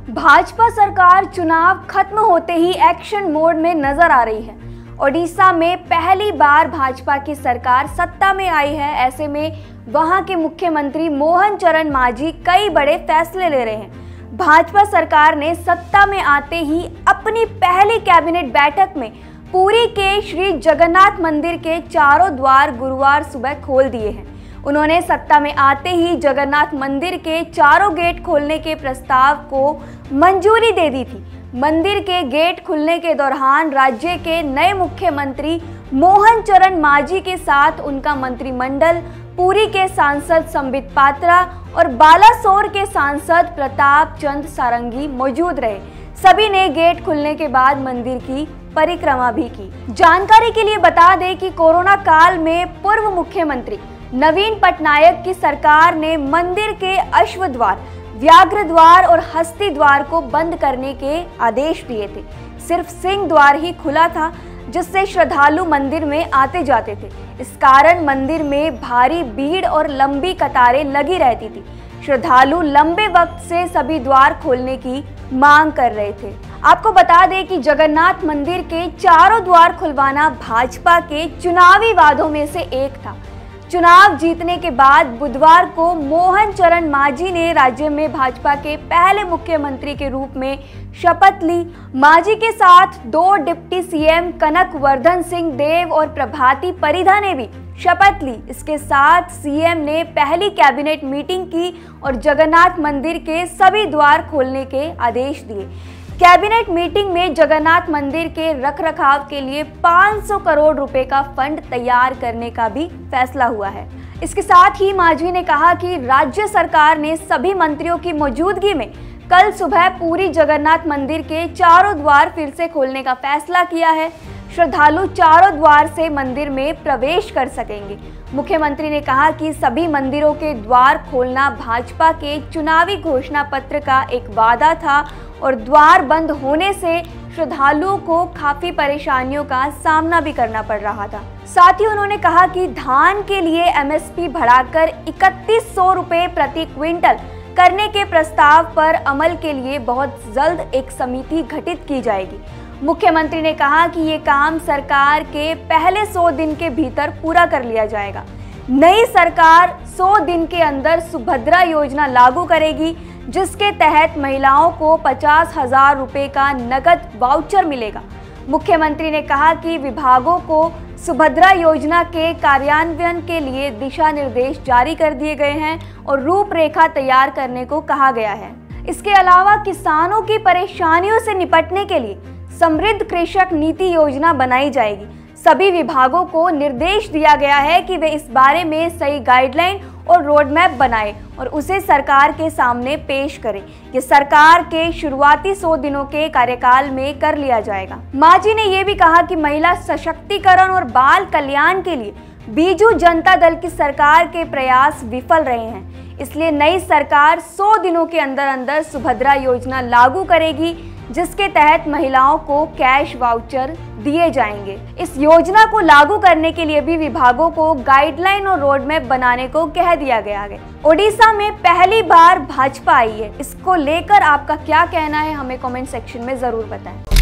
भाजपा सरकार चुनाव खत्म होते ही एक्शन मोड में नजर आ रही है। ओडिशा में पहली बार भाजपा की सरकार सत्ता में आई है। ऐसे में वहां के मुख्यमंत्री मोहन चरण मांझी कई बड़े फैसले ले रहे हैं। भाजपा सरकार ने सत्ता में आते ही अपनी पहली कैबिनेट बैठक में पुरी के श्री जगन्नाथ मंदिर के चारों द्वार गुरुवार सुबह खोल दिए हैं। उन्होंने सत्ता में आते ही जगन्नाथ मंदिर के चारों गेट खोलने के प्रस्ताव को मंजूरी दे दी थी। मंदिर के गेट खुलने के दौरान राज्य के नए मुख्यमंत्री मोहन चरण मांझी के साथ उनका मंत्रिमंडल, पुरी के सांसद संबित पात्रा और बालासोर के सांसद प्रताप चंद सारंगी मौजूद रहे। सभी ने गेट खुलने के बाद मंदिर की परिक्रमा भी की। जानकारी के लिए बता दें कि कोरोना काल में पूर्व मुख्यमंत्री नवीन पटनायक की सरकार ने मंदिर के अश्व द्वार, व्याघ्र द्वार और हस्ती द्वार को बंद करने के आदेश दिए थे। सिर्फ सिंह द्वार ही खुला था, जिससे श्रद्धालु मंदिर में आते जाते थे। इस कारण मंदिर में भारी भीड़ और लंबी कतारें लगी रहती थी। श्रद्धालु लंबे वक्त से सभी द्वार खोलने की मांग कर रहे थे। आपको बता दें कि जगन्नाथ मंदिर के चारों द्वार खुलवाना भाजपा के चुनावी वादों में से एक था। चुनाव जीतने के बाद बुधवार को मोहन चरण मांझी ने राज्य में भाजपा के पहले मुख्यमंत्री के रूप में शपथ ली। मांझी के साथ दो डिप्टी सीएम कनक वर्धन सिंह देव और प्रभाती परिधा ने भी शपथ ली। इसके साथ सीएम ने पहली कैबिनेट मीटिंग की और जगन्नाथ मंदिर के सभी द्वार खोलने के आदेश दिए। कैबिनेट मीटिंग में जगन्नाथ मंदिर के रखरखाव के लिए 500 करोड़ रुपए का फंड तैयार करने का भी फैसला हुआ है। इसके साथ ही मांझी ने कहा कि राज्य सरकार ने सभी मंत्रियों की मौजूदगी में कल सुबह पुरी जगन्नाथ मंदिर के चारों द्वार फिर से खोलने का फैसला किया है। श्रद्धालु चारों द्वार से मंदिर में प्रवेश कर सकेंगे। मुख्यमंत्री ने कहा कि सभी मंदिरों के द्वार खोलना भाजपा के चुनावी घोषणा पत्र का एक वादा था और द्वार बंद होने से श्रद्धालुओं को काफी परेशानियों का सामना भी करना पड़ रहा था। साथ ही उन्होंने कहा कि धान के लिए एमएसपी बढ़ाकर 3100 रुपए प्रति क्विंटल करने के प्रस्ताव पर अमल के लिए बहुत जल्द एक समिति गठित की जाएगी। मुख्यमंत्री ने कहा कि ये काम सरकार के पहले 100 दिन के भीतर पूरा कर लिया जाएगा। नई सरकार 100 दिन के अंदर सुभद्रा योजना लागू करेगी, जिसके तहत महिलाओं को 50,000 रुपए का नकद वाउचर मिलेगा। मुख्यमंत्री ने कहा कि विभागों को सुभद्रा योजना के कार्यान्वयन के लिए दिशा निर्देश जारी कर दिए गए हैं और रूपरेखा तैयार करने को कहा गया है। इसके अलावा किसानों की परेशानियों से निपटने के लिए समृद्ध कृषक नीति योजना बनाई जाएगी। सभी विभागों को निर्देश दिया गया है कि वे इस बारे में सही गाइडलाइन और रोड मैप बनाएं और उसे सरकार के सामने पेश करें। ये सरकार के शुरुआती 100 दिनों के कार्यकाल में कर लिया जाएगा। मांझी ने यह भी कहा कि महिला सशक्तिकरण और बाल कल्याण के लिए बीजू जनता दल की सरकार के प्रयास विफल रहे हैं। इसलिए नई सरकार 100 दिनों के अंदर अंदर सुभद्रा योजना लागू करेगी, जिसके तहत महिलाओं को कैश वाउचर दिए जाएंगे। इस योजना को लागू करने के लिए भी विभागों को गाइडलाइन और रोड मैप बनाने को कह दिया गया है। ओडिशा में पहली बार भाजपा आई है। इसको लेकर आपका क्या कहना है, हमें कमेंट सेक्शन में जरूर बताएं।